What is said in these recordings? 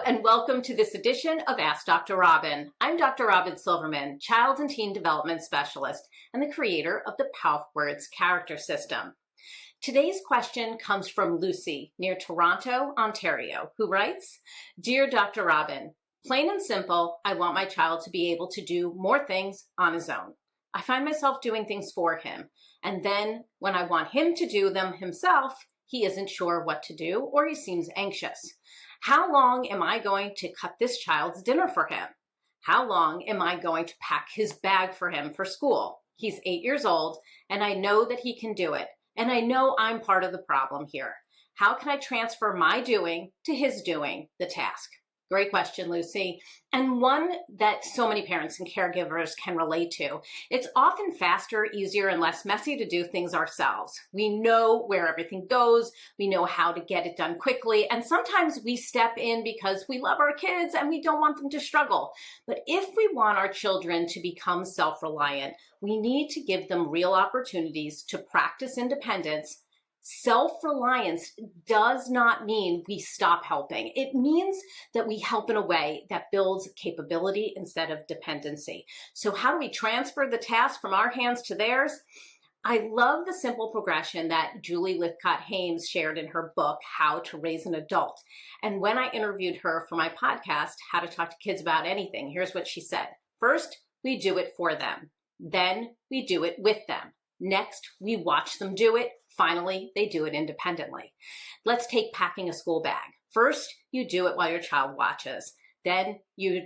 and welcome to this edition of Ask Dr. Robyn. I'm Dr. Robyn Silverman, Child and Teen Development Specialist and the creator of the Powerful Words Character System. Today's question comes from Lucy near Toronto, Ontario, who writes, Dear Dr. Robyn, plain and simple, I want my child to be able to do more things on his own. I find myself doing things for him, and then when I want him to do them himself, he isn't sure what to do or he seems anxious. How long am I going to cut this child's dinner for him? How long am I going to pack his bag for him for school? He's 8 years old, and I know that he can do it, and I know I'm part of the problem here. How can I transfer my doing to his doing the task? Great question, Lucy, and one that so many parents and caregivers can relate to. It's often faster, easier, and less messy to do things ourselves. We know where everything goes, we know how to get it done quickly, and sometimes we step in because we love our kids and we don't want them to struggle. But if we want our children to become self-reliant, we need to give them real opportunities to practice independence. Self-reliance does not mean we stop helping. It means that we help in a way that builds capability instead of dependency. So how do we transfer the task from our hands to theirs? I love the simple progression that Julie Lythcott-Haims shared in her book, How to Raise an Adult. And when I interviewed her for my podcast, How to Talk to Kids About Anything, here's what she said. First, we do it for them. Then we do it with them. Next, we watch them do it. Finally, they do it independently. Let's take packing a school bag. First, you do it while your child watches. Then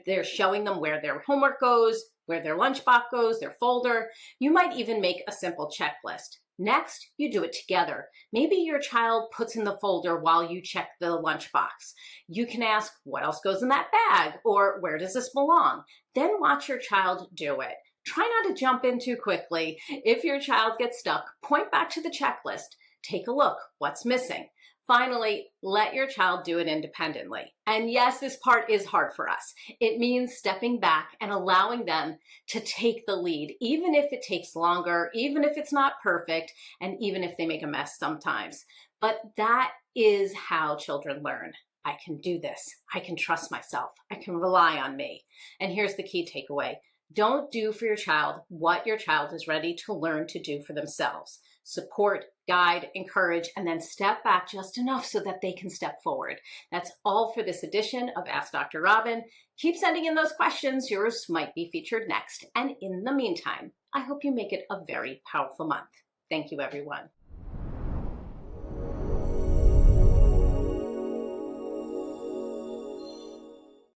they're showing them where their homework goes, where their lunchbox goes, their folder. You might even make a simple checklist. Next, you do it together. Maybe your child puts in the folder while you check the lunchbox. You can ask, what else goes in that bag? Or where does this belong? Then watch your child do it. Try not to jump in too quickly. If your child gets stuck, point back to the checklist. Take a look. What's missing? Finally, let your child do it independently. And yes, this part is hard for us. It means stepping back and allowing them to take the lead, even if it takes longer, even if it's not perfect, and even if they make a mess sometimes. But that is how children learn. I can do this. I can trust myself. I can rely on me. And here's the key takeaway. Don't do for your child what your child is ready to learn to do for themselves. Support, guide, encourage, and then step back just enough so that they can step forward. That's all for this edition of Ask Dr. Robyn. Keep sending in those questions. Yours might be featured next. And in the meantime, I hope you make it a very powerful month. Thank you, everyone.